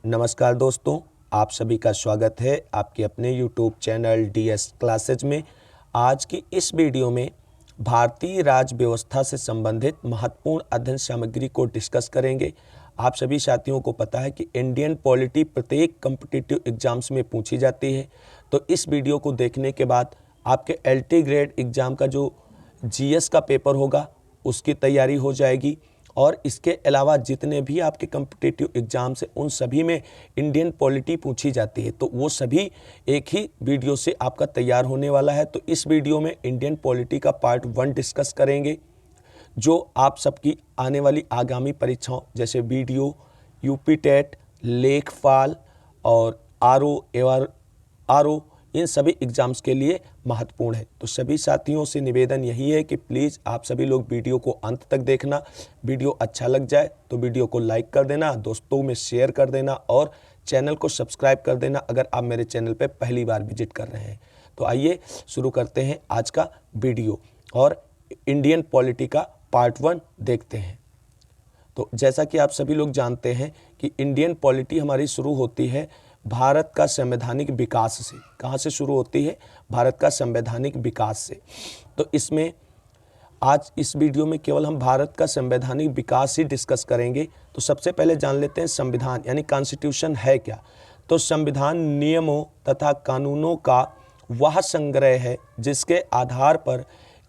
नमस्कार दोस्तों, आप सभी का स्वागत है आपके अपने YouTube चैनल DS क्लासेज में। आज की इस वीडियो में भारतीय राज्य व्यवस्था से संबंधित महत्वपूर्ण अध्ययन सामग्री को डिस्कस करेंगे। आप सभी साथियों को पता है कि इंडियन पॉलिटी प्रत्येक कॉम्पिटिटिव एग्जाम्स में पूछी जाती है, तो इस वीडियो को देखने के बाद आपके LT ग्रेड एग्ज़ाम का जो GS का पेपर होगा उसकी तैयारी हो जाएगी। और इसके अलावा जितने भी आपके कॉम्पिटिटिव एग्जाम्स हैं उन सभी में इंडियन पॉलिटी पूछी जाती है, तो वो सभी एक ही वीडियो से आपका तैयार होने वाला है। तो इस वीडियो में इंडियन पॉलिटी का पार्ट 1 डिस्कस करेंगे, जो आप सबकी आने वाली आगामी परीक्षाओं जैसे BDO, UP टेट, लेखपाल और RO इन सभी एग्ज़ाम्स के लिए महत्वपूर्ण है। तो सभी साथियों से निवेदन यही है कि प्लीज़ आप सभी लोग वीडियो को अंत तक देखना। वीडियो अच्छा लग जाए तो वीडियो को लाइक कर देना, दोस्तों में शेयर कर देना और चैनल को सब्सक्राइब कर देना अगर आप मेरे चैनल पर पहली बार विजिट कर रहे हैं। तो आइए शुरू करते हैं आज का वीडियो और इंडियन पॉलिटी का पार्ट 1 देखते हैं। तो जैसा कि आप सभी लोग जानते हैं कि इंडियन पॉलिटी हमारी शुरू होती है भारत का संवैधानिक विकास से। कहाँ से शुरू होती है? भारत का संवैधानिक विकास से। तो इसमें आज इस वीडियो में केवल हम भारत का संवैधानिक विकास ही डिस्कस करेंगे। तो सबसे पहले जान लेते हैं संविधान यानी कॉन्स्टिट्यूशन है क्या। तो संविधान नियमों तथा कानूनों का वह संग्रह है जिसके आधार पर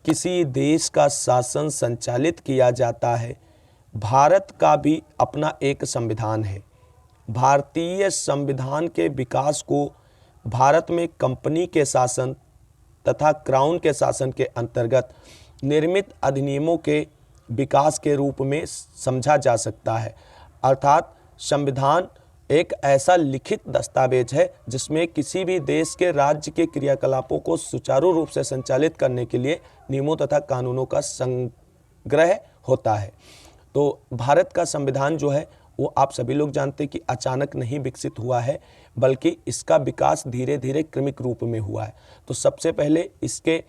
किसी देश का शासन संचालित किया जाता है। भारत का भी अपना एक संविधान है। भारतीय संविधान के विकास को भारत में कंपनी के शासन तथा क्राउन के शासन के अंतर्गत निर्मित अधिनियमों के विकास के रूप में समझा जा सकता है। अर्थात संविधान एक ऐसा लिखित दस्तावेज है जिसमें किसी भी देश के राज्य के क्रियाकलापों को सुचारू रूप से संचालित करने के लिए नियमों तथा कानूनों का संग्रह होता है। तो भारत का संविधान जो है वो आप सभी लोग जानते हैं कि अचानक नहीं विकसित हुआ है, बल्कि इसका विकास धीरे धीरे क्रमिक रूप में हुआ है। तो सबसे पहले इसके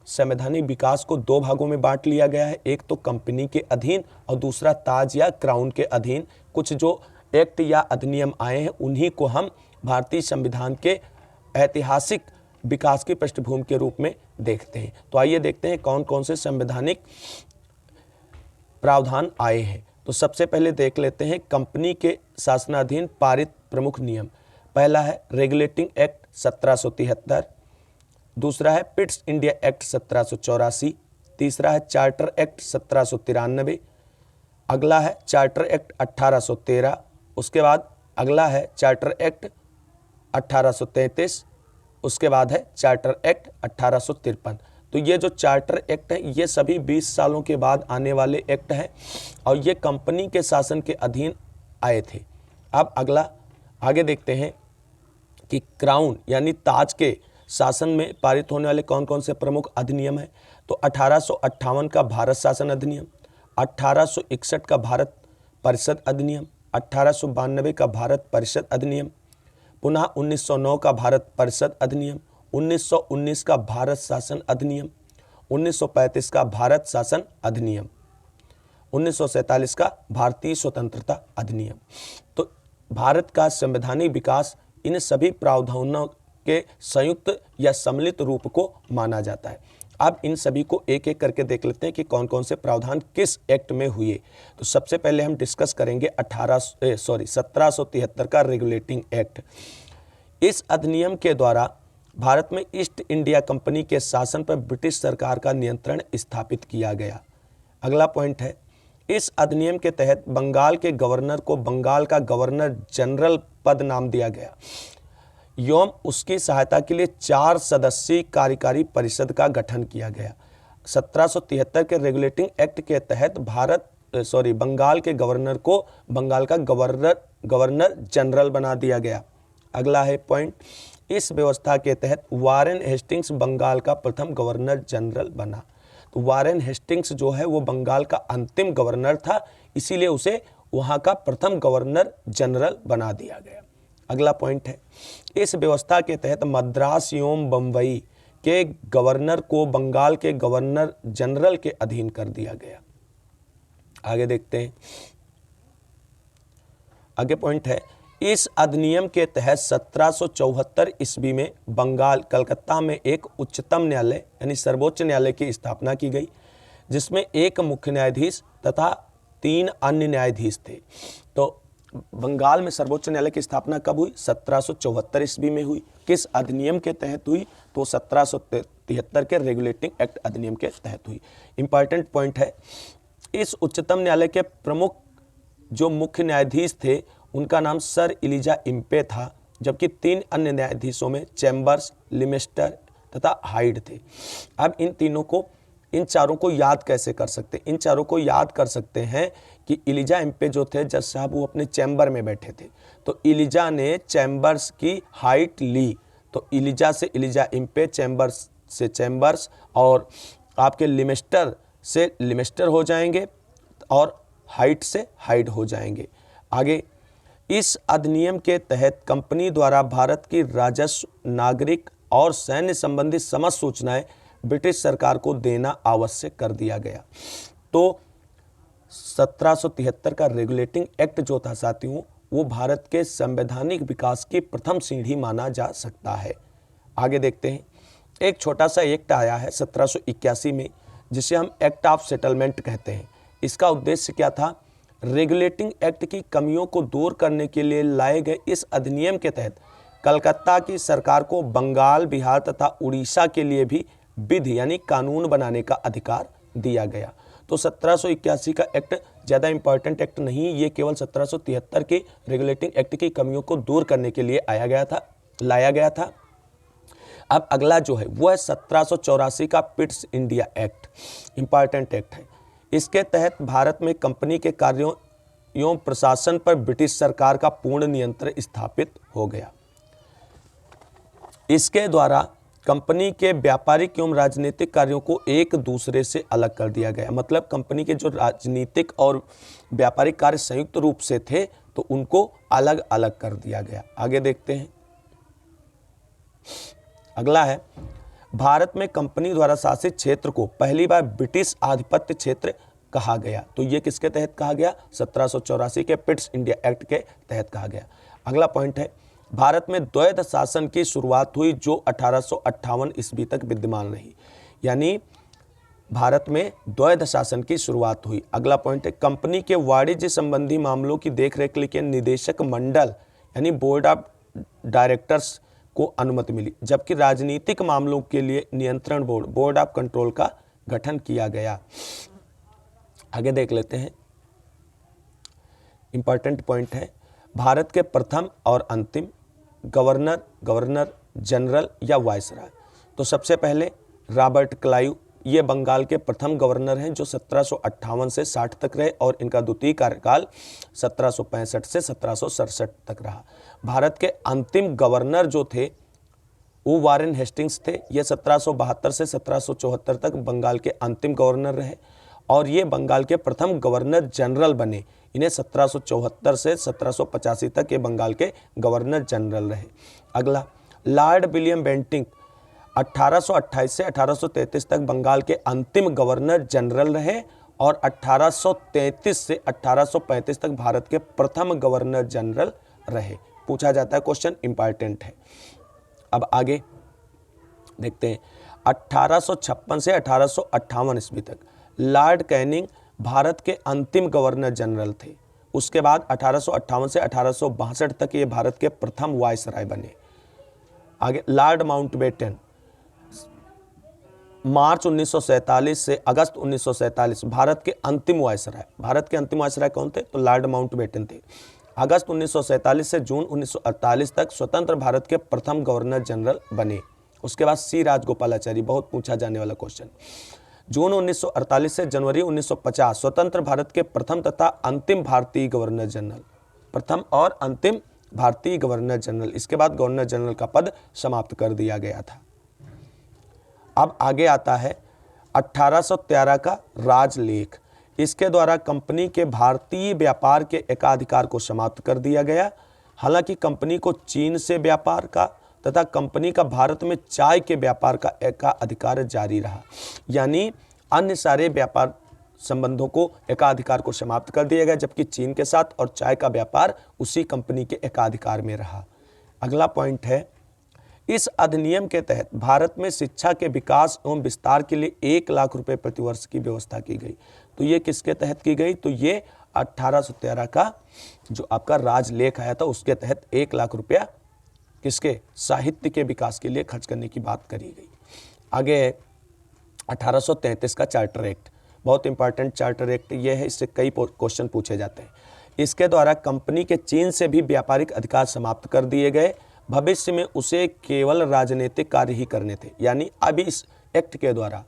संवैधानिक विकास को 2 भागों में बांट लिया गया है। एक तो कंपनी के अधीन और दूसरा ताज या क्राउन के अधीन। कुछ जो एक्ट या अधिनियम आए हैं उन्हीं को हम भारतीय संविधान के ऐतिहासिक विकास की पृष्ठभूमि के रूप में देखते हैं। तो आइए देखते हैं कौन कौन से संवैधानिक प्रावधान आए हैं। तो सबसे पहले देख लेते हैं कंपनी के शासनाधीन पारित प्रमुख नियम। पहला है रेगुलेटिंग एक्ट 1773, दूसरा है पिट्स इंडिया एक्ट 1784, तीसरा है चार्टर एक्ट 1793, अगला है चार्टर एक्ट 1813, उसके बाद अगला है चार्टर एक्ट 1833, उसके बाद है चार्टर एक्ट 1853। तो ये जो चार्टर एक्ट है ये सभी 20 सालों के बाद आने वाले एक्ट हैं और ये कंपनी के शासन के अधीन आए थे। अब अगला आगे देखते हैं कि क्राउन यानी ताज के शासन में पारित होने वाले कौन कौन से प्रमुख अधिनियम हैं। तो 1858 का भारत शासन अधिनियम, 1861 का भारत परिषद अधिनियम, 1892 का भारत परिषद अधिनियम, पुनः 1909 का भारत परिषद अधिनियम, 1919 का भारत शासन अधिनियम, 1935 का भारत शासन अधिनियम, 1947 का भारतीय स्वतंत्रता अधिनियम। तो भारत का संवैधानिक विकास इन सभी प्रावधानों के संयुक्त या सम्मिलित रूप को माना जाता है। अब इन सभी को एक एक करके देख लेते हैं कि कौन कौन से प्रावधान किस एक्ट में हुए। तो सबसे पहले हम डिस्कस करेंगे 1773 का रेगुलेटिंग एक्ट। इस अधिनियम के द्वारा भारत में ईस्ट इंडिया कंपनी के शासन पर ब्रिटिश सरकार का नियंत्रण स्थापित किया गया। अगला पॉइंट है, इस अधिनियम के तहत बंगाल के गवर्नर को बंगाल का गवर्नर जनरल पद नाम दिया गया एवं उसकी सहायता के लिए 4 सदस्यीय कार्यकारी परिषद का गठन किया गया। 1773 के रेगुलेटिंग एक्ट के तहत बंगाल के गवर्नर को बंगाल का गवर्नर जनरल बना दिया गया। अगला है पॉइंट, इस व्यवस्था के तहत वारेन हेस्टिंग्स बंगाल का प्रथम गवर्नर जनरल बना। तो वारेन हेस्टिंग्स जो है वो बंगाल का अंतिम गवर्नर था, इसीलिए उसे वहाँ का प्रथम गवर्नर जनरल बना दिया गया। अगला पॉइंट है, इस व्यवस्था के तहत मद्रास एवं बम्बई के गवर्नर को बंगाल के गवर्नर जनरल के अधीन कर दिया गया। आगे देखते हैं, आगे पॉइंट है, इस अधिनियम के तहत 1774 ईस्वी में बंगाल कलकत्ता में एक उच्चतम न्यायालय यानी सर्वोच्च न्यायालय की स्थापना की गई, जिसमें एक मुख्य न्यायाधीश तथा 3 अन्य न्यायाधीश थे। तो बंगाल में सर्वोच्च न्यायालय की स्थापना कब हुई? 1774 ईस्वी में हुई। किस अधिनियम के तहत हुई? तो 1773 के रेगुलेटिंग एक्ट अधिनियम के तहत हुई। इंपॉर्टेंट पॉइंट है, इस उच्चतम न्यायालय के प्रमुख जो मुख्य न्यायाधीश थे उनका नाम सर इलिजा इम्पे था, जबकि 3 अन्य न्यायाधीशों में चैम्बर्स, लिमेस्टर तथा हाइड थे। अब इन चारों को याद कैसे कर सकते हैं? इन चारों को याद कर सकते हैं कि इलिजा इम्पे जो थे जज साहब वो अपने चैम्बर में बैठे थे, तो इलिजा ने चैम्बर्स की हाइट ली, तो इलिजा से इलिजा इम्पे, चैम्बर्स से चैम्बर्स और आपके लिमेस्टर से लिमेस्टर हो जाएंगे और हाइट से हाइड हो जाएंगे। आगे, इस अधिनियम के तहत कंपनी द्वारा भारत की राजस्व, नागरिक और सैन्य संबंधी समस्त सूचनाएं ब्रिटिश सरकार को देना आवश्यक कर दिया गया। तो 1773 का रेगुलेटिंग एक्ट जो था साथियों, वो भारत के संवैधानिक विकास की प्रथम सीढ़ी माना जा सकता है। आगे देखते हैं, एक छोटा सा एक्ट आया है 1781 में, जिसे हम एक्ट ऑफ सेटलमेंट कहते हैं। इसका उद्देश्य क्या था? रेगुलेटिंग एक्ट की कमियों को दूर करने के लिए लाए गए इस अधिनियम के तहत कलकत्ता की सरकार को बंगाल, बिहार तथा उड़ीसा के लिए भी विधि यानी कानून बनाने का अधिकार दिया गया। तो 1781 का एक्ट ज़्यादा इंपॉर्टेंट एक्ट नहीं, ये केवल 1773 के रेगुलेटिंग एक्ट की कमियों को दूर करने के लिए लाया गया था। अब अगला जो है वो है 1784 का Pitt's India act, important act है। इसके तहत भारत में कंपनी के कार्यों एवं प्रशासन पर ब्रिटिश सरकार का पूर्ण नियंत्रण स्थापित हो गया। इसके द्वारा कंपनी के व्यापारिक एवं राजनीतिक कार्यों को एक दूसरे से अलग कर दिया गया। मतलब कंपनी के जो राजनीतिक और व्यापारिक कार्य संयुक्त रूप से थे तो उनको अलग अलग कर दिया गया। आगे देखते हैं, अगला है, भारत में कंपनी द्वारा शासित क्षेत्र को पहली बार ब्रिटिश आधिपत्य क्षेत्र कहा गया। तो ये किसके तहत कहा गया? 1784 के पिट्स इंडिया एक्ट के तहत कहा गया। अगला पॉइंट है, भारत में द्वैध शासन की शुरुआत हुई जो 1858 ईस्वी तक विद्यमान रही। यानी भारत में द्वैध शासन की शुरुआत हुई। अगला पॉइंट है, कंपनी के वाणिज्य संबंधी मामलों की देखरेख के लिए निदेशक मंडल यानी बोर्ड ऑफ डायरेक्टर्स को अनुमति मिली, जबकि राजनीतिक मामलों के लिए नियंत्रण बोर्ड ऑफ कंट्रोल का गठन किया गया। आगे देख लेते हैं, इंपॉर्टेंट पॉइंट है, भारत के प्रथम और अंतिम गवर्नर जनरल या वायसराय। तो सबसे पहले रॉबर्ट क्लाइव, ये बंगाल के प्रथम गवर्नर हैं जो 1758 से 60 तक रहे और इनका द्वितीय कार्यकाल 1765 से 1767 तक रहा। भारत के अंतिम गवर्नर जो थे वो वारेन हेस्टिंग्स थे। ये 1772 से 1774 तक बंगाल के अंतिम गवर्नर रहे और ये बंगाल के प्रथम गवर्नर जनरल बने। इन्हें 1774 से 1785 तक ये बंगाल के गवर्नर जनरल रहे। अगला, लॉर्ड विलियम बेंटिंक 1828 से 1833 तक बंगाल के अंतिम गवर्नर जनरल रहे और 1833 से 1835 तक भारत के प्रथम गवर्नर जनरल रहे। पूछा जाता है क्वेश्चन, इंपॉर्टेंट है। अब आगे देखते हैं, 1856 से 1858 ईस्वी तक लॉर्ड कैनिंग भारत के अंतिम गवर्नर जनरल थे। उसके बाद 1858 से 1862 तक ये भारत के प्रथम वायसराय बने। आगे, लॉर्ड माउंटबेटन मार्च 1947 से अगस्त 1947 भारत के अंतिम वायसराय। भारत के अंतिम वायसराय कौन थे? तो लॉर्ड माउंटबेटन थे। अगस्त 1947 से जून 1948 तक स्वतंत्र भारत के प्रथम गवर्नर जनरल बने। उसके बाद सी राजगोपालाचारी, बहुत पूछा जाने वाला क्वेश्चन। जून 1948 से जनवरी 1950 स्वतंत्र भारत के प्रथम तथा अंतिम भारतीय गवर्नर जनरल। प्रथम और अंतिम भारतीय गवर्नर जनरल। इसके बाद गवर्नर जनरल का पद समाप्त कर दिया गया था। अब आगे आता है 1813 का राजलेख। इसके द्वारा कंपनी के भारतीय व्यापार के एकाधिकार को समाप्त कर दिया गया। हालांकि कंपनी को चीन से व्यापार का तथा कंपनी का भारत में चाय के व्यापार का एकाधिकार जारी रहा। यानी अन्य सारे व्यापार संबंधों को, एकाधिकार को समाप्त कर दिया गया, जबकि चीन के साथ और चाय का व्यापार उसी कंपनी के एकाधिकार में रहा। अगला पॉइंट है, इस अधिनियम के तहत भारत में शिक्षा के विकास एवं विस्तार के लिए 1 लाख रुपए प्रतिवर्ष की व्यवस्था की गई। तो ये किसके तहत की गई? तो ये 1813 का जो आपका राजलेख आया था उसके तहत 1 लाख रुपया किसके? साहित्य के विकास के लिए खर्च करने की बात करी गई। आगे 1833 का चार्टर एक्ट, बहुत इंपॉर्टेंट चार्टर एक्ट ये है, इससे कई क्वेश्चन पूछे जाते हैं। इसके द्वारा कंपनी के चीन से भी व्यापारिक अधिकार समाप्त कर दिए गए। भविष्य में उसे केवल राजनीतिक कार्य ही करने थे। यानी अभी इस एक्ट के द्वारा,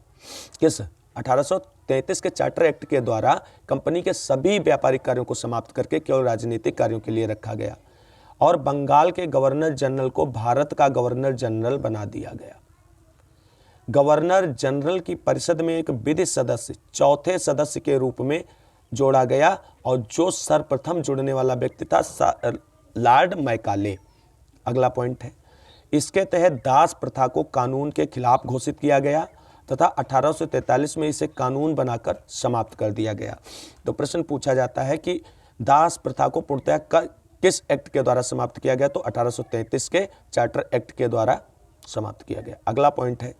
किस 1833 के चार्टर एक्ट के द्वारा कंपनी के सभी व्यापारिक कार्यों को समाप्त करके केवल राजनीतिक कार्यों के लिए रखा गया और बंगाल के गवर्नर जनरल को भारत का गवर्नर जनरल बना दिया गया। गवर्नर जनरल की परिषद में एक विधिक सदस्य चौथे सदस्य के रूप में जोड़ा गया और जो सर्वप्रथम जुड़ने वाला व्यक्ति था लॉर्ड मैकाले। अगला पॉइंट है, इसके तहत दास प्रथा को कानून के खिलाफ घोषित किया गया तथा 1843 में इसे कानून बनाकर समाप्त कर दिया गया। तो प्रश्न पूछा जाता है कि दास प्रथा को पूर्णतः किस एक्ट के द्वारा समाप्त किया गया? तो 1833 के चार्टर एक्ट के द्वारा समाप्त किया गया। अगला पॉइंट है,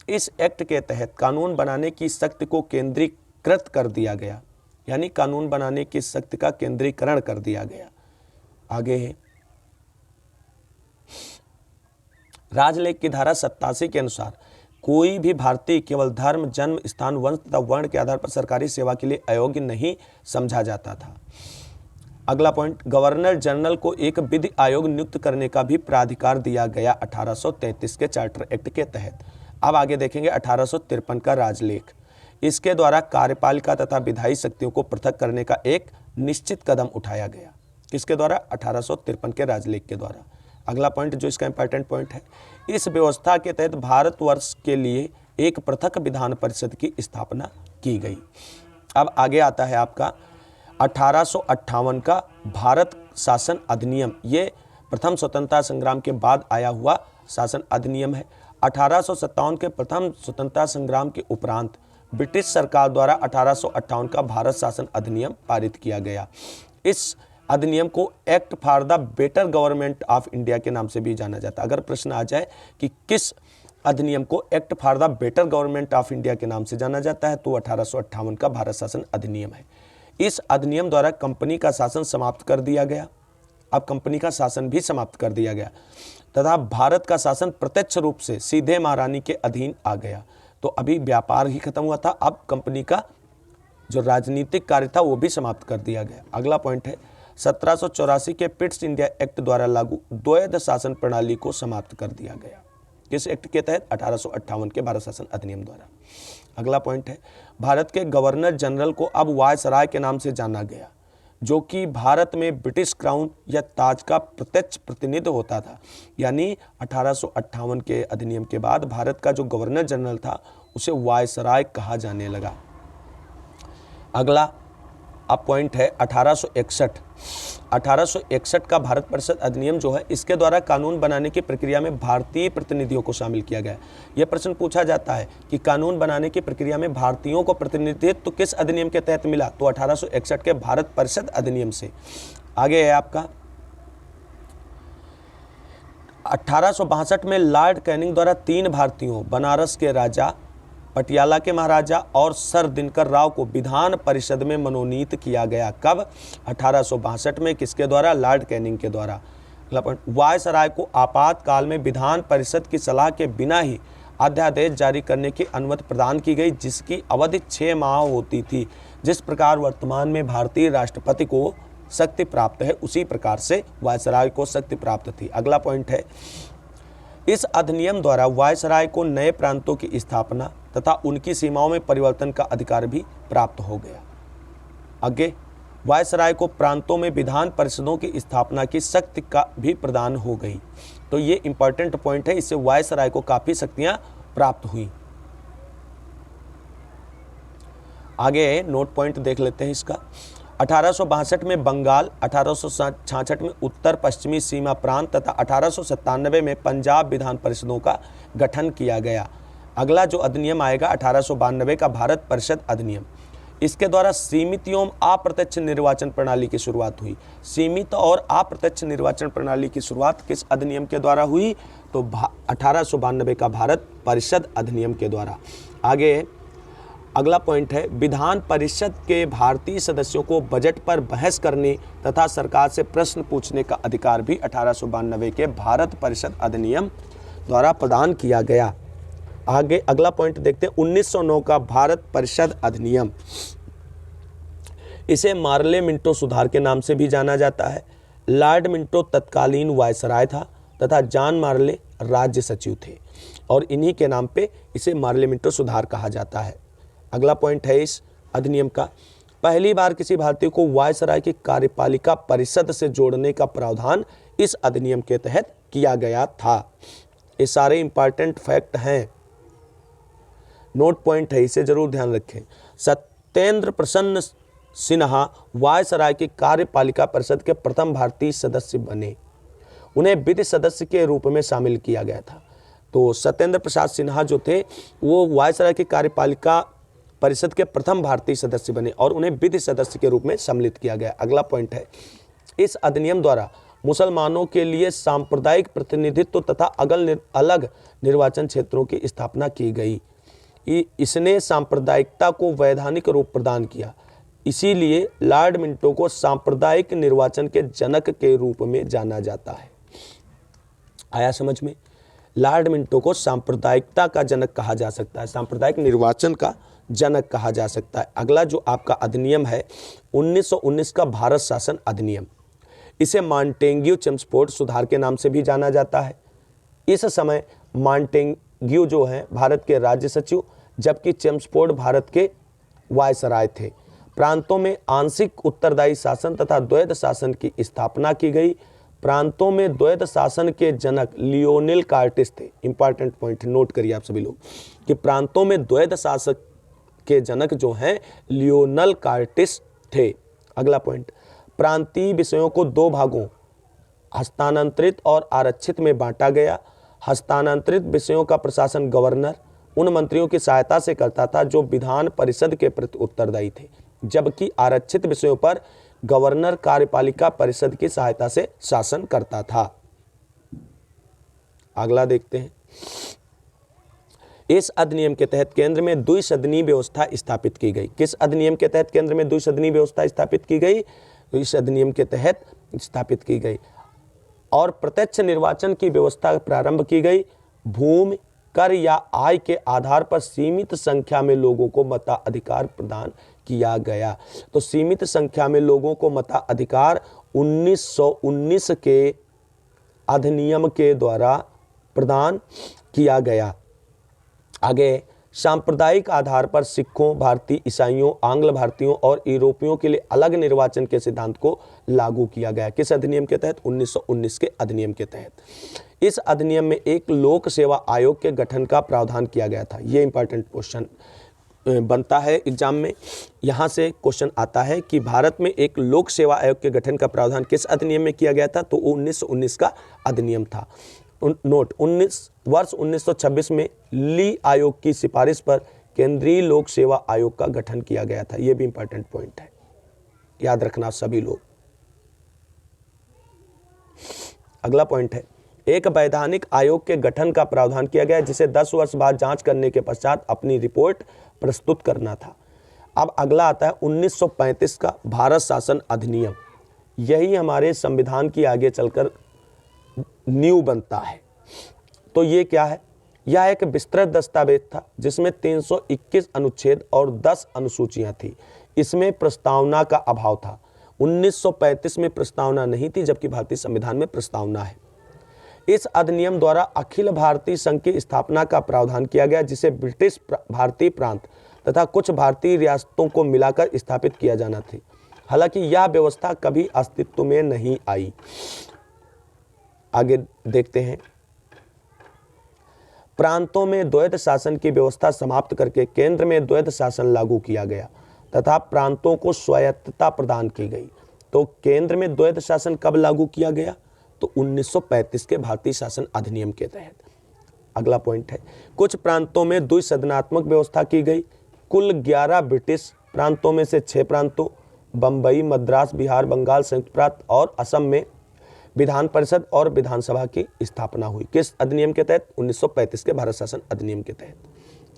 इस एक्ट के तहत कानून बनाने की शक्ति को केंद्रीकृत कर दिया गया। यानी कानून बनाने की शक्ति का केंद्रीकरण कर दिया गया। आगे है, राजलेख की धारा 87 के अनुसार कोई भी भारतीय केवल धर्म, जन्म स्थान, वंश तथा वर्ण के आधार पर सरकारी सेवा के लिए अयोग्य नहीं समझा जाता था। अगला पॉइंट, गवर्नर जनरल को एक विधि आयोग नियुक्त करने का भी प्राधिकार दिया गया 1833 के चार्टर एक्ट के तहत। अब आगे देखेंगे 1853 का राजलेख। इसके द्वारा कार्यपालिका तथा विधायी शक्तियों को पृथक करने का एक निश्चित कदम उठाया गया। किसके द्वारा? 1853 के राजलेख के द्वारा। अगला पॉइंट जो इसका इंपॉर्टेंट पॉइंट है, इस व्यवस्था के तहत भारतवर्ष के लिए एक पृथक विधान परिषद की स्थापना की गई। अब आगे आता है आपका 1858 का भारत शासन अधिनियम। ये प्रथम स्वतंत्रता संग्राम के बाद आया हुआ शासन अधिनियम है। 1857 के प्रथम स्वतंत्रता संग्राम के उपरांत ब्रिटिश सरकार द्वारा 1858 का भारत शासन अधिनियम पारित किया गया। इस अधिनियम को act for the better government of India के नाम से भी जाना जाता है। अगर प्रश्न आ जाए कि किस अधिनियम को act for the better government of India के नाम से जाना जाता है, तो 1858 का भारत शासन अधिनियम है। इस अधिनियम द्वारा कंपनी का शासन समाप्त कर दिया गया। अब कंपनी का शासन भी समाप्त कर दिया गया तथा भारत का शासन प्रत्यक्ष रूप से सीधे महारानी के अधीन आ गया। तो अभी व्यापार ही खत्म हुआ था, अब कंपनी का जो राजनीतिक कार्य था वो भी समाप्त कर दिया गया। अगला पॉइंट है, 1784 के पिट्स इंडिया एक्ट द्वारा लागू द्वैध शासन प्रणाली को समाप्त कर दिया गया। किस एक्ट के तहत? 1858 के भारत शासन अधिनियम द्वारा। अगला पॉइंट है, भारत के गवर्नर जनरल को अब वायसराय के नाम से जाना गया, जो कि भारत में ब्रिटिश क्राउन या ताज का प्रत्यक्ष प्रतिनिधि होता था। यानी 1858 के अधिनियम के बाद भारत का जो गवर्नर जनरल था उसे वायसराय कहा जाने लगा। अगला अब पॉइंट है 1861। 1861 का भारत परिषद अधिनियम जो है, इसके द्वारा कानून बनाने की प्रक्रिया में भारतीय प्रतिनिधियों को शामिल किया गया। यह प्रश्न पूछा जाता है कि कानून बनाने की प्रक्रिया में भारतीयों को प्रतिनिधित्व तो किस अधिनियम के तहत मिला? तो 1861 के भारत परिषद अधिनियम से। आगे है आपका 1862 में लॉर्ड कैनिंग द्वारा 3 भारतीयों, बनारस के राजा, पटियाला के महाराजा और सर दिनकर राव को विधान परिषद में मनोनीत किया गया। कब? 1862 में। किसके द्वारा? लॉर्ड कैनिंग के द्वारा। वायसराय को आपातकाल में विधान परिषद की सलाह के बिना ही अध्यादेश जारी करने की अनुमति प्रदान की गई, जिसकी अवधि 6 माह होती थी। जिस प्रकार वर्तमान में भारतीय राष्ट्रपति को शक्ति प्राप्त है, उसी प्रकार से वायसराय को शक्ति प्राप्त थी। अगला पॉइंट है, इस अधिनियम द्वारा वायसराय को नए प्रांतों की स्थापना तथा उनकी सीमाओं में परिवर्तन का अधिकार भी प्राप्त हो गया। आगे वायसराय को प्रांतों में विधान परिषदों की स्थापना की शक्ति का भी प्रदान हो गई। तो ये इंपॉर्टेंट पॉइंट है, इससे वायसराय को काफी शक्तियां प्राप्त हुई। आगे नोट पॉइंट देख लेते हैं इसका। 1862 में बंगाल, 1866 में उत्तर पश्चिमी सीमा प्रांत तथा 1897 में पंजाब विधान परिषदों का गठन किया गया। अगला जो अधिनियम आएगा 1892 का भारत परिषद अधिनियम। इसके द्वारा सीमित एवं अप्रत्यक्ष निर्वाचन प्रणाली की शुरुआत हुई। सीमित और अप्रत्यक्ष निर्वाचन प्रणाली की शुरुआत किस अधिनियम के द्वारा हुई? तो 1892 का भारत परिषद अधिनियम के द्वारा। आगे अगला पॉइंट है, विधान परिषद के भारतीय सदस्यों को बजट पर बहस करने तथा सरकार से प्रश्न पूछने का अधिकार भी 1892 के भारत परिषद अधिनियम द्वारा प्रदान किया गया। आगे अगला पॉइंट देखते हैं, 1909 का भारत परिषद अधिनियम। इसे मार्ले मिंटो सुधार के नाम से भी जाना जाता है। लॉर्ड मिंटो तत्कालीन वायसराय था तथा जॉन मार्ले राज्य सचिव थे और इन्हीं के नाम पे इसे मार्ले मिंटो सुधार कहा जाता है। अगला पॉइंट है इस अधिनियम का, पहली बार किसी भारतीय को वायसराय की कार्यपालिका परिषद से जोड़ने का प्रावधान इस अधिनियम के तहत किया गया था। ये सारे इंपॉर्टेंट फैक्ट हैं, नोट पॉइंट है, इसे जरूर ध्यान रखें। सत्येंद्र प्रसन्न सिन्हा वायसराय की कार्यपालिका परिषद के प्रथम भारतीय सदस्य बने। उन्हें विधि सदस्य के रूप में शामिल किया गया था। तो सत्येंद्र प्रसाद सिन्हा जो थे वो वायसराय की कार्यपालिका परिषद के प्रथम भारतीय सदस्य बने और उन्हें विधि सदस्य के रूप में सम्मिलित किया गया। अगला पॉइंट है, इस अधिनियम द्वारा मुसलमानों के लिए सांप्रदायिक प्रतिनिधित्व तथा अलग निर्वाचन क्षेत्रों की स्थापना की गई। इसने सांप्रदायिकता को वैधानिक रूप प्रदान किया, इसीलिए लॉर्ड मिंटो को सांप्रदायिक निर्वाचन के जनक के रूप में जाना जाता है। आया समझ में? लॉर्ड मिंटो को सांप्रदायिकता का जनक कहा जा सकता है, सांप्रदायिक निर्वाचन का जनक कहा जा सकता है। अगला जो आपका अधिनियम है 1919 का भारत शासन अधिनियम, इसे मॉन्टेग्यू चेम्सफोर्ड सुधार के नाम से भी जाना जाता है। इस समय मॉन्टेग्यू जो हैं भारत के राज्य सचिव, जबकि चेम्सफोर्ड भारत के वायसराय थे। प्रांतों में आंशिक उत्तरदायी शासन तथा द्वैध शासन की स्थापना की गई। प्रांतों में द्वैध शासन के जनक लियोनेल कार्टिस थे। इंपॉर्टेंट पॉइंट नोट करिए आप सभी लोग कि प्रांतों में द्वैध शासक के जनक जो हैं लियोनेल कार्टिस थे। अगला पॉइंट, प्रांतीय विषयों को दो भागों हस्तांतरित और आरक्षित में बांटा गया। हस्तांतरित विषयों का प्रशासन गवर्नर उन मंत्रियों की सहायता से करता था जो विधान परिषद के प्रति उत्तरदायी थे, जबकि आरक्षित विषयों पर गवर्नर कार्यपालिका परिषद की सहायता से शासन करता था। अगला देखते हैं, इस अधिनियम के तहत केंद्र में द्विसदनीय व्यवस्था स्थापित की गई। किस अधिनियम के तहत केंद्र में द्विसदनीय व्यवस्था स्थापित की गई? तो इस अधिनियम के तहत स्थापित की गई और प्रत्यक्ष निर्वाचन की व्यवस्था प्रारंभ की गई। भूमि, कर या आय के आधार पर सीमित संख्या में लोगों को मताधिकार प्रदान किया गया। तो सीमित संख्या में लोगों को मताधिकार 1919 के अधिनियम के द्वारा प्रदान किया गया। आगे, सांप्रदायिक आधार पर सिखों, भारतीय ईसाइयों, आंग्ल भारतीयों और यूरोपियों के लिए अलग निर्वाचन के सिद्धांत को लागू किया गया। किस अधिनियम के तहत? 1919 के अधिनियम के तहत। इस अधिनियम में एक लोक सेवा आयोग के गठन का प्रावधान किया गया था। ये इंपॉर्टेंट क्वेश्चन बनता है एग्जाम में। यहाँ से क्वेश्चन आता है कि भारत में एक लोक सेवा आयोग के गठन का प्रावधान किस अधिनियम में किया गया था? तो 1919 का अधिनियम था। नोट, वर्ष 1926 में ली आयोग की सिफारिश पर केंद्रीय लोक सेवा आयोग का गठन किया गया था। यह भी इंपॉर्टेंट पॉइंट है, याद रखना सभी लोग। अगला पॉइंट है, एक वैधानिक आयोग के गठन का प्रावधान किया गया जिसे 10 वर्ष बाद जांच करने के पश्चात अपनी रिपोर्ट प्रस्तुत करना था। अब अगला आता है 1935 का भारत शासन अधिनियम। यही हमारे संविधान की आगे चलकर नींव बनता है। तो ये क्या है? यह एक विस्तृत दस्तावेज था जिसमें 321 अनुच्छेद और 10 अनुसूचियां थी। इसमें प्रस्तावना का अभाव था। 1935 में प्रस्तावना नहीं थी, जबकि भारतीय संविधान में प्रस्तावना है। इस अधिनियम द्वारा अखिल भारतीय संघ की स्थापना का प्रावधान किया गया, जिसे ब्रिटिश भारतीय प्रांत तथा कुछ भारतीय रियासतों को मिलाकर स्थापित किया जाना थी। हालांकि यह व्यवस्था कभी अस्तित्व में नहीं आई। आगे देखते हैं, प्रांतों में द्वैध शासन की व्यवस्था समाप्त करके केंद्र में द्वैध शासन लागू किया गया तथा प्रांतों को स्वायत्तता प्रदान की गई। तो केंद्र में द्वैध शासन कब लागू किया गया? तो 1935 के भारतीय शासन अधिनियम के तहत। अगला पॉइंट है, कुछ प्रांतों में द्विसदनात्मक व्यवस्था की गई। कुल 11 ब्रिटिश प्रांतों में से 6 प्रांतों बम्बई, मद्रास, बिहार, बंगाल, संयुक्त प्रांत और असम में विधान परिषद और विधानसभा की स्थापना हुई। किस अधिनियम के तहत? 1935 के भारत शासन अधिनियम के तहत।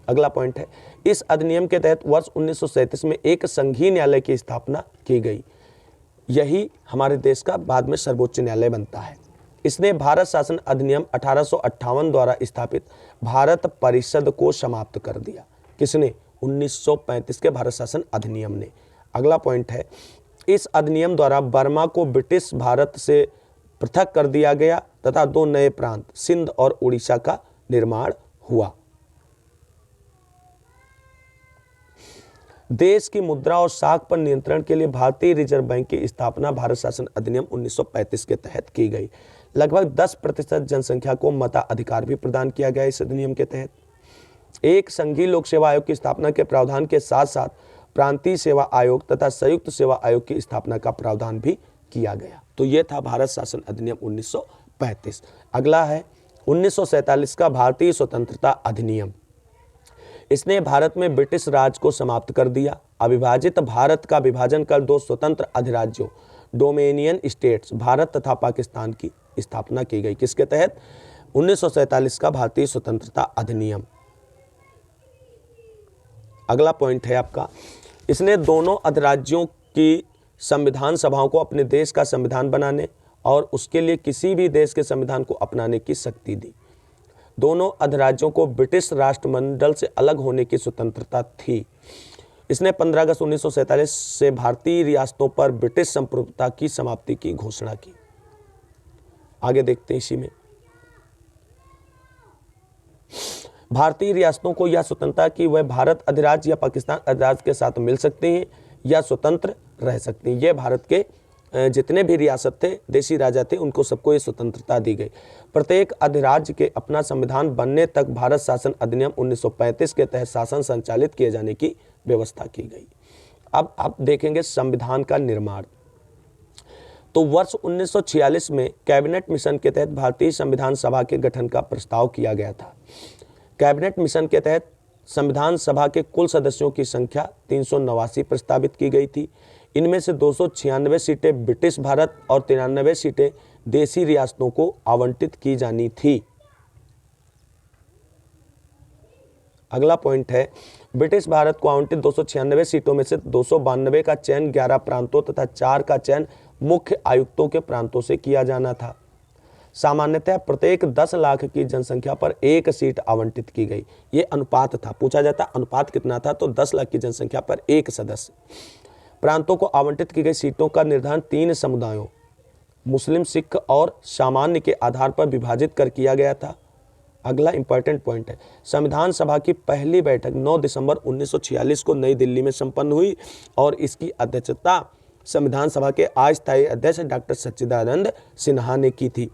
अगला पॉइंट है, इस अधिनियम के तहत वर्ष 1937 में एक संघीय न्यायालय की स्थापना की गई। यही हमारे देश का बाद में सर्वोच्च न्यायालय बनता है। इसने भारत शासन अधिनियम 1858 द्वारा स्थापित भारत परिषद को समाप्त कर दिया। किसने? 1935 के भारत शासन अधिनियम ने। अगला पॉइंट है, इस अधिनियम द्वारा बर्मा को ब्रिटिश भारत से पृथक कर दिया गया तथा 2 नए प्रांत सिंध और उड़ीसा का निर्माण हुआ। देश की मुद्रा और साख पर नियंत्रण के लिए भारतीय रिजर्व बैंक की स्थापना भारत शासन अधिनियम 1935 के तहत की गई। लगभग 10% जनसंख्या को मताधिकार भी प्रदान किया गया इस अधिनियम के तहत। एक संघीय लोक सेवा आयोग की स्थापना के प्रावधान के साथ साथ प्रांतीय सेवा आयोग तथा संयुक्त सेवा आयोग की स्थापना का प्रावधान भी किया गया। तो यह था भारत शासन अधिनियम 1935। अगला है 1947 का भारतीय स्वतंत्रता अधिनियम। इसने भारत में ब्रिटिश राज को समाप्त कर दिया। अविभाजित भारत का विभाजन कर 2 स्वतंत्र अधिराज्यों डोमेनियन स्टेट्स भारत तथा पाकिस्तान की स्थापना की गई। किसके तहत? 1947 का भारतीय स्वतंत्रता अधिनियम। अगला पॉइंट है आपका, इसने दोनों अधिराज्यों की संविधान सभाओं को अपने देश का संविधान बनाने और उसके लिए किसी भी देश के संविधान को अपनाने की शक्ति दी। दोनों अधिराज्यों को ब्रिटिश राष्ट्रमंडल से अलग होने की स्वतंत्रता थी। इसने 15 अगस्त 1947 से भारतीय रियासतों पर ब्रिटिश संप्रभुता की समाप्ति की घोषणा की। आगे देखते हैं इसी में, भारतीय रियासतों को यह स्वतंत्रता कि वह भारत अधिराज्य या पाकिस्तान अधिराज्य के साथ मिल सकते हैं या स्वतंत्र रह सकते हैं। यह भारत के जितने भी रियासत थे, देशी राजा थे, उनको सबको ये स्वतंत्रता दी गई। प्रत्येक अधिराज्य के अपना संविधान बनने तक भारत शासन अधिनियम 1935 के तहत शासन संचालित किए जाने की व्यवस्था की गई। अब आप देखेंगे संविधान का निर्माण। तो वर्ष 1946 में कैबिनेट मिशन के तहत भारतीय संविधान सभा के गठन का प्रस्ताव किया गया था। कैबिनेट मिशन के तहत संविधान सभा के कुल सदस्यों की संख्या 389 प्रस्तावित की गई थी। इनमें से 296 सीटें ब्रिटिश भारत और 93 सीटें देशी रियासतों को आवंटित की जानी थी। अगला पॉइंट है, ब्रिटिश भारत को आवंटित 296 सीटों में से 292 का चयन 11 प्रांतों तथा 4 का चयन मुख्य आयुक्तों के प्रांतों से किया जाना था। सामान्यतः प्रत्येक 10 लाख की जनसंख्या पर 1 सीट आवंटित की गई। ये अनुपात था, पूछा जाता अनुपात कितना था, तो 10 लाख की जनसंख्या पर 1 सदस्य। प्रांतों को आवंटित की गई सीटों का निर्धारण 3 समुदायों मुस्लिम, सिख और सामान्य के आधार पर विभाजित कर किया गया था। अगला इंपॉर्टेंट पॉइंट है, संविधान सभा की पहली बैठक 9 दिसंबर 1946 को नई दिल्ली में संपन्न हुई और इसकी अध्यक्षता संविधान सभा के अस्थायी अध्यक्ष डॉक्टर सच्चिदानंद सिन्हा ने की थी।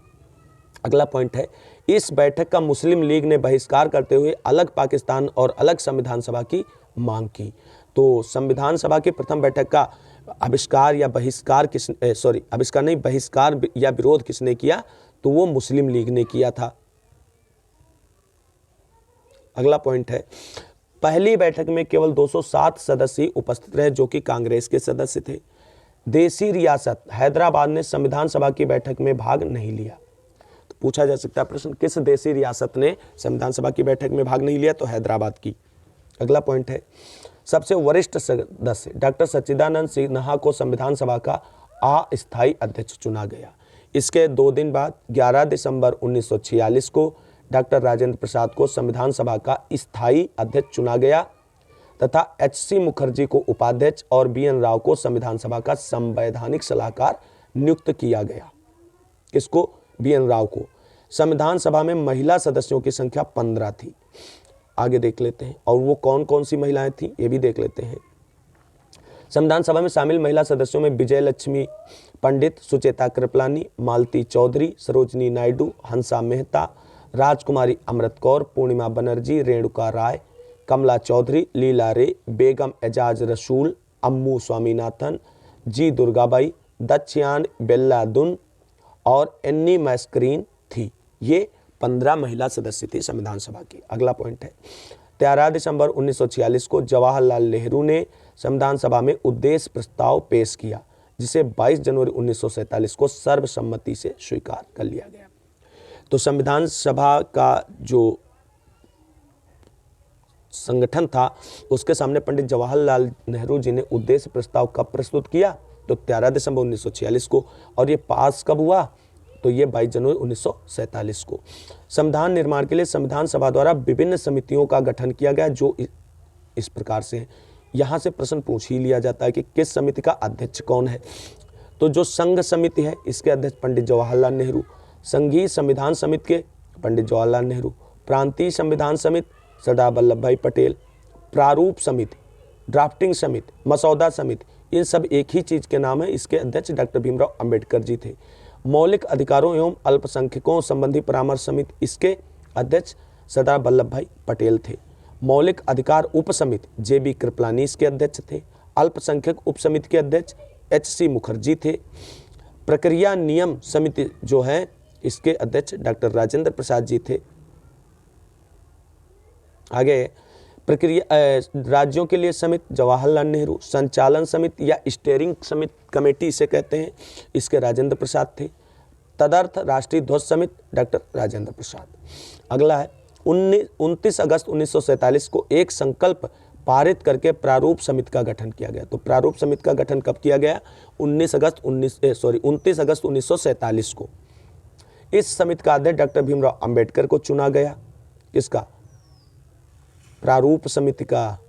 अगला पॉइंट है, इस बैठक का मुस्लिम लीग ने बहिष्कार करते हुए अलग पाकिस्तान और अलग संविधान सभा की मांग की। तो संविधान सभा की प्रथम बैठक का आविष्कार या बहिष्कार बहिष्कार या विरोध किसने किया? तो वो मुस्लिम लीग ने किया था। अगला पॉइंट है, पहली बैठक में केवल 207 सदस्य उपस्थित रहे जो कि कांग्रेस के सदस्य थे। देशी रियासत हैदराबाद ने संविधान सभा की बैठक में भाग नहीं लिया। तो पूछा जा सकता है प्रश्न, किस देशी रियासत ने संविधान सभा की बैठक में भाग नहीं लिया? तो हैदराबाद की। अगला पॉइंट है, सबसे वरिष्ठ सदस्य डॉक्टर सच्चिदानंद सिन्हा को संविधान सभा का अस्थायी अध्यक्ष चुना गया। इसके 2 दिन बाद 11 दिसंबर 1946 को डॉक्टर राजेंद्र प्रसाद को संविधान सभा का स्थायी अध्यक्ष चुना गया तथा HC मुखर्जी को उपाध्यक्ष और BN राव को संविधान सभा का संवैधानिक सलाहकार नियुक्त किया गया। किसको? BN राव को। संविधान सभा में महिला सदस्यों की संख्या 15 थी। आगे देख लेते हैं, और वो कौन कौन सी महिलाएं थी ये भी देख लेते हैं। संविधान सभा में शामिल महिला सदस्यों में विजय लक्ष्मी पंडित, सुचेता कृपलानी, मालती चौधरी, सरोजनी नायडू, हंसा मेहता, राजकुमारी अमृत कौर, पूर्णिमा बनर्जी, रेणुका राय, कमला चौधरी, लीला रे, बेगम एजाज रसूल, अम्मू स्वामीनाथन, जी दुर्गाबाई, दक्षियान बेल्लादुन और एन्नी मैस्करीन थी। ये 15 महिला सदस्य थी संविधान सभा की। अगला पॉइंट है, 13 दिसंबर 1946 को जवाहरलाल नेहरू ने संविधान सभा में उद्देश्य प्रस्ताव पेश किया, जिसे 22 जनवरी 1947 को सर्वसम्मति से स्वीकार कर लिया गया। तो संविधान सभा का जो संगठन था उसके सामने पंडित जवाहरलाल नेहरू जी ने उद्देश्य प्रस्ताव कब प्रस्तुत किया, तो 13 दिसंबर 1946 को, और ये पास कब हुआ, तो ये 22 जनवरी 1947 को। संविधान निर्माण के लिए संविधान सभा द्वारा विभिन्न समितियों का गठन किया गया, जो इस प्रकार से है। यहाँ से प्रश्न पूछ ही लिया जाता है कि किस समिति का अध्यक्ष कौन है। तो जो संघ समिति है इसके अध्यक्ष पंडित जवाहरलाल नेहरू, संघीय संविधान समिति के पंडित जवाहरलाल नेहरू, प्रांतीय संविधान समिति सरदार वल्लभ भाई पटेल, प्रारूप समिति, ड्राफ्टिंग समिति, मसौदा समिति, इन सब एक ही चीज़ के नाम है। इसके अध्यक्ष डॉक्टर भीमराव अंबेडकर जी थे। मौलिक अधिकारों एवं अल्पसंख्यकों संबंधी परामर्श समिति, इसके अध्यक्ष सरदार वल्लभ भाई पटेल थे। मौलिक अधिकार उप समिति JB कृपलानी इसके अध्यक्ष थे। अल्पसंख्यक उप समिति के अध्यक्ष HC मुखर्जी थे। प्रक्रिया नियम समिति जो है इसके अध्यक्ष डॉक्टर राजेंद्र प्रसाद जी थे। आगे प्रक्रिया राज्यों के लिए समिति जवाहरलाल नेहरू, संचालन समिति या स्टीयरिंग समिति कमेटी इसे कहते हैं, इसके राजेंद्र प्रसाद थे। तदर्थ राष्ट्रीय ध्वज समिति डॉक्टर राजेंद्र प्रसाद। अगला है 29 अगस्त 1947 को एक संकल्प पारित करके प्रारूप समिति का गठन किया गया। तो प्रारूप समिति का गठन कब किया गया, 29 अगस्त 1947 को। इस समिति का अध्यक्ष डॉक्टर भीमराव अंबेडकर को चुना गया। किसका, प्रारूप समिति का।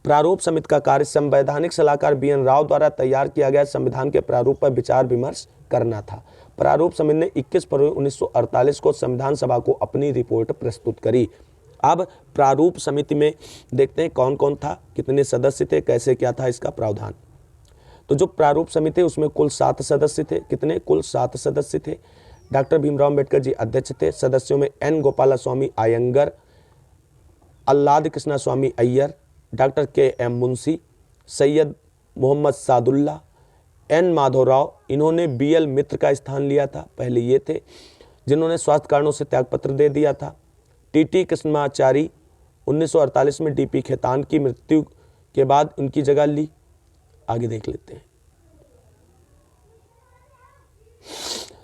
प्रारूप समिति का कार्य संवैधानिक सलाहकार BN राव द्वारा तैयार किया गया संविधान के प्रारूप पर विचार विमर्श करना था। प्रारूप समिति ने 21 फरवरी 1948 को संविधान सभा को अपनी रिपोर्ट प्रस्तुत करी। अब प्रारूप समिति में देखते हैं कौन कौन था, कितने सदस्य थे, कैसे क्या था इसका प्रावधान। तो जो प्रारूप समिति उसमें कुल 7 सदस्य थे। कितने, कुल 7 सदस्य थे। डॉक्टर भीमराव अंबेडकर जी अध्यक्ष थे। सदस्यों में N Gopalaswami Ayyangar, Alladi Krishnaswami Ayyar, doctor KM Munshi, Syed Mohammad Saadulla, N Madhavrao, इन्होंने BL मित्र का स्थान लिया था। पहले ये थे जिन्होंने स्वास्थ्य कारणों से त्यागपत्र दे दिया था। TT कृष्णमाचारी 1948 में DP खेतान की मृत्यु के बाद उनकी जगह ली। आगे देख लेते हैं।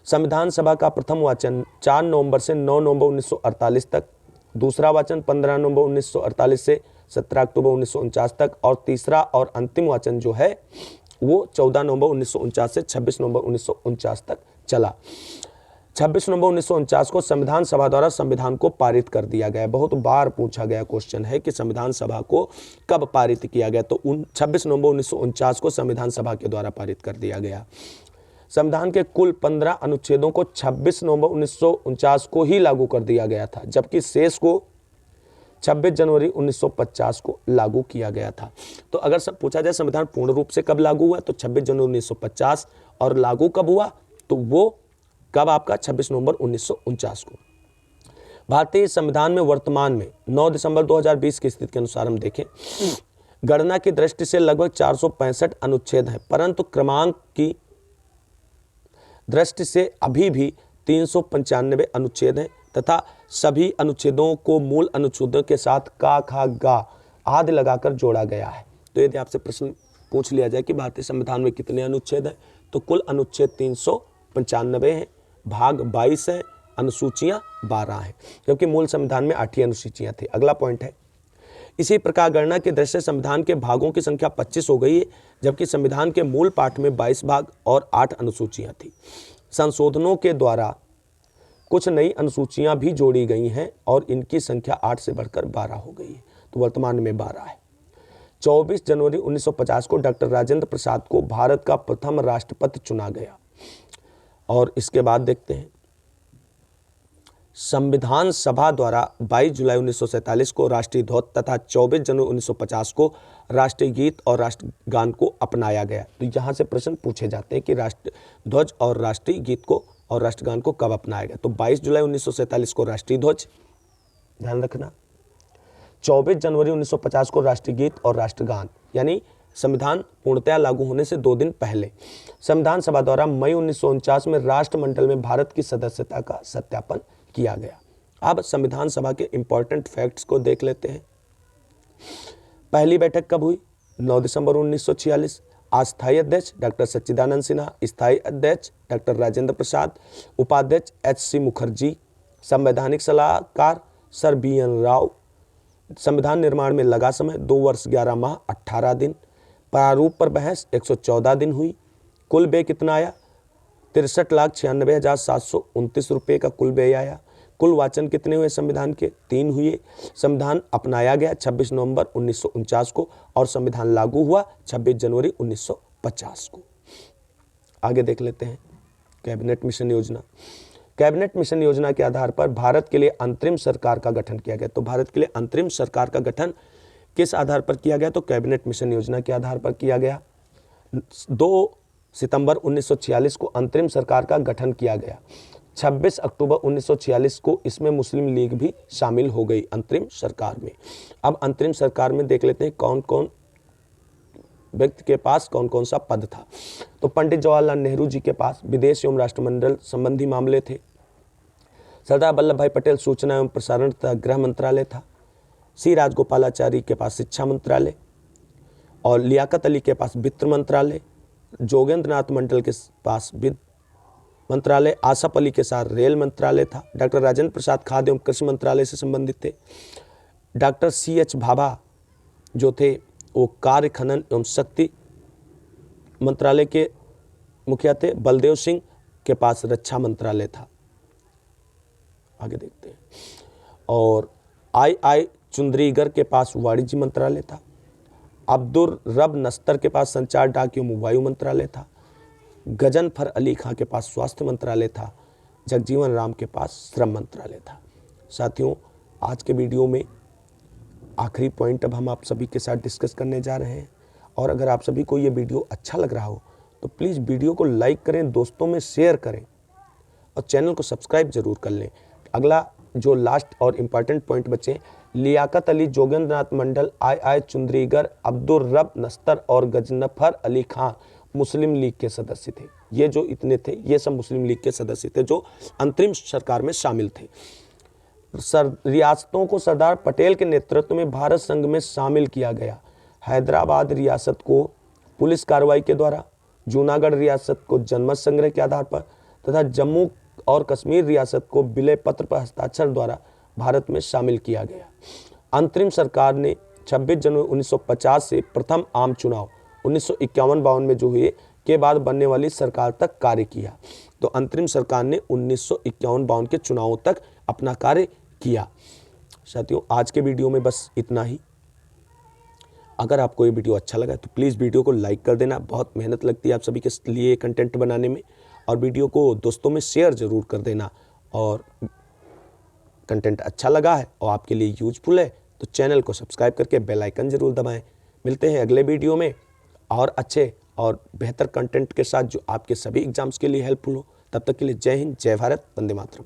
संविधान सभा का प्रथम वाचन 4 नवंबर से 9 नवंबर 1948 तक, दूसरा वाचन 15 नवंबर 1948 से 17 अक्टूबर 1949 तक, और तीसरा और अंतिम वाचन जो है वो 14 नवंबर 1949 से 26 नवंबर 1949 तक चला। 26 नवंबर 1949 को संविधान सभा द्वारा संविधान को पारित कर दिया गया। बहुत बार पूछा गया क्वेश्चन है कि संविधान सभा को कब पारित किया गया, तो 26 नवंबर 1949 को संविधान सभा के द्वारा पारित कर दिया गया। संविधान के कुल 15 अनुच्छेदों को 26 नवंबर 1949 को ही लागू कर दिया गया था, जबकि शेष को 26 जनवरी 1950 को लागू किया गया था। तो अगर सब पूछा जाए संविधान पूर्ण रूप से कब लागू हुआ, तो 26 जनवरी 1950, और लागू कब हुआ, तो वो कब आपका 26 नवंबर 1949 को। भारतीय संविधान में वर्तमान में 9 दिसंबर 2020 की स्थिति के अनुसार हम देखें, गणना की दृष्टि से लगभग 465 अनुच्छेद हैं, परंतु क्रमांक की दृष्टि से अभी भी 395 अनुच्छेद हैं तथा सभी अनुच्छेदों को मूल अनुच्छेदों के साथ का, खा, गा आदि लगाकर जोड़ा गया है। तो यदि आपसे प्रश्न पूछ लिया जाए कि भारतीय संविधान में कितने अनुच्छेद हैं, तो कुल अनुच्छेद 395 हैं, भाग 22 हैं, अनुसूचियां 12 हैं, क्योंकि मूल संविधान में 8 ही अनुसूचियां थी। अगला पॉइंट है, इसी प्रकार गणना की दृष्टि से संविधान के भागों की संख्या 25 हो गई है, जबकि संविधान के मूल पाठ में 22 भाग और 8 अनुसूचियां थी। संशोधनों के द्वारा कुछ नई अनुसूचियां भी जोड़ी गई हैं और इनकी संख्या 8 से बढ़कर 12 हो गई है, तो वर्तमान में 12 है। 24 जनवरी 1950 को डॉक्टर राजेंद्र प्रसाद को भारत का प्रथम राष्ट्रपति चुना गया। और इसके बाद देखते हैं, संविधान सभा द्वारा 22 जुलाई 1947 को राष्ट्रीय ध्वज तथा 24 जनवरी 1950 को राष्ट्रीय गीत और राष्ट्रगान को अपनाया गया। तो यहाँ से प्रश्न पूछे जाते हैं कि राष्ट्र ध्वज और राष्ट्रीय गीत को और राष्ट्रगान को कब अपनाया गया। तो 22 जुलाई 1947 को राष्ट्रीय ध्वज, ध्यान रखना, 24 जनवरी 1950 को राष्ट्रीय गीत और राष्ट्रगान, यानी संविधान पूर्णतया लागू होने से 2 दिन पहले। संविधान सभा द्वारा मई 1949 में राष्ट्रमंडल में भारत की सदस्यता का सत्यापन किया गया। अब संविधान सभा के इंपॉर्टेंट फैक्ट्स को देख लेते हैं। पहली बैठक कब हुई? 9 दिसंबर 1946। अस्थायी अध्यक्ष डॉक्टर सच्चिदानंद सिन्हा, स्थायी अध्यक्ष डॉक्टर राजेंद्र प्रसाद, उपाध्यक्ष एच.सी. मुखर्जी, संवैधानिक सलाहकार सर बी.एन. राव। संविधान निर्माण में लगा समय 2 वर्ष 11 माह 18 दिन। प्रारूप पर बहस 114 दिन हुई। कुल व्यय कितना आया? 63,96,729 रुपये का कुल व्यय आया। कुल वाचन कितने हुए संविधान के? 3 हुए। संविधान अपनाया गया 26 नवंबर 1949 को और संविधान लागू हुआ 26 जनवरी 1950 को। आगे देख लेते हैं कैबिनेट मिशन योजना। कैबिनेट मिशन योजना के आधार पर भारत के लिए अंतरिम सरकार का गठन किया गया। तो भारत के लिए अंतरिम सरकार का गठन किस आधार पर किया गया? तो कैबिनेट मिशन योजना के आधार पर किया गया। 2 सितंबर 1946 को अंतरिम सरकार का गठन किया गया। 26 अक्टूबर 1946 को इसमें मुस्लिम लीग भी शामिल हो गई अंतरिम सरकार में। अब अंतरिम सरकार में देख लेते हैं कौन कौन व्यक्ति के पास कौन कौन सा पद था। तो पंडित जवाहरलाल नेहरू जी के पास विदेश एवं राष्ट्रमंडल संबंधी मामले थे। सरदार वल्लभ भाई पटेल सूचना एवं प्रसारण तथा गृह मंत्रालय था। सी राजगोपालाचारी के पास शिक्षा मंत्रालय और लियाकत अली के पास वित्त मंत्रालय, जोगेंद्र नाथ मंडल के पास वित्त मंत्रालय, आसफ अली के साथ रेल मंत्रालय था। डॉक्टर राजेंद्र प्रसाद खाद्य एवं कृषि मंत्रालय से संबंधित थे। Doctor C.H. भाभा जो थे वो कार्य खनन एवं शक्ति मंत्रालय के मुखिया थे। बलदेव सिंह के पास रक्षा मंत्रालय था। आगे देखते हैं। और I.I. चुंद्रीगर के पास वाणिज्य मंत्रालय था। अब्दुल रब नस्तर के पास संचार, डाक एवं वायु मंत्रालय था। गजनफर अली खां के पास स्वास्थ्य मंत्रालय था। जगजीवन राम के पास श्रम मंत्रालय था। साथियों, आज के वीडियो में आखिरी पॉइंट अब हम आप सभी के साथ डिस्कस करने जा रहे हैं। और अगर आप सभी को ये वीडियो अच्छा लग रहा हो तो प्लीज़ वीडियो को लाइक करें, दोस्तों में शेयर करें और चैनल को सब्सक्राइब जरूर कर लें। अगला जो लास्ट और इम्पॉर्टेंट पॉइंट बचे, लियाकत अली, जोगेंद्र नाथ मंडल, I.I. चुंद्रीगर, अब्दुल रब नस्तर और गजनफर अली खां मुस्लिम लीग के सदस्य थे। ये जो इतने थे ये सब मुस्लिम लीग के सदस्य थे जो अंतरिम सरकार में शामिल थे। रियासतों को सरदार पटेल के नेतृत्व में भारत संघ में शामिल किया गया। हैदराबाद रियासत को पुलिस कार्रवाई के द्वारा, जूनागढ़ रियासत को जनमत संग्रह के आधार पर तथा जम्मू और कश्मीर रियासत को विलय पत्र पर हस्ताक्षर द्वारा भारत में शामिल किया गया। अंतरिम सरकार ने 26 जनवरी 1950 से प्रथम आम चुनाव 1951-52 में जो हुए के बाद बनने वाली सरकार तक कार्य किया। तो अंतरिम सरकार ने 1951-52 के चुनावों तक अपना कार्य किया। साथियों, आज के वीडियो में बस इतना ही। अगर आपको ये वीडियो अच्छा लगा तो प्लीज़ वीडियो को लाइक कर देना। बहुत मेहनत लगती है आप सभी के लिए कंटेंट बनाने में। और वीडियो को दोस्तों में शेयर ज़रूर कर देना। और कंटेंट अच्छा लगा है और आपके लिए यूजफुल है तो चैनल को सब्सक्राइब करके बेल आइकन ज़रूर दबाएं। मिलते हैं अगले वीडियो में और अच्छे और बेहतर कंटेंट के साथ जो आपके सभी एग्जाम्स के लिए हेल्पफुल हो। तब तक के लिए जय हिंद, जय भारत, वंदे मातरम।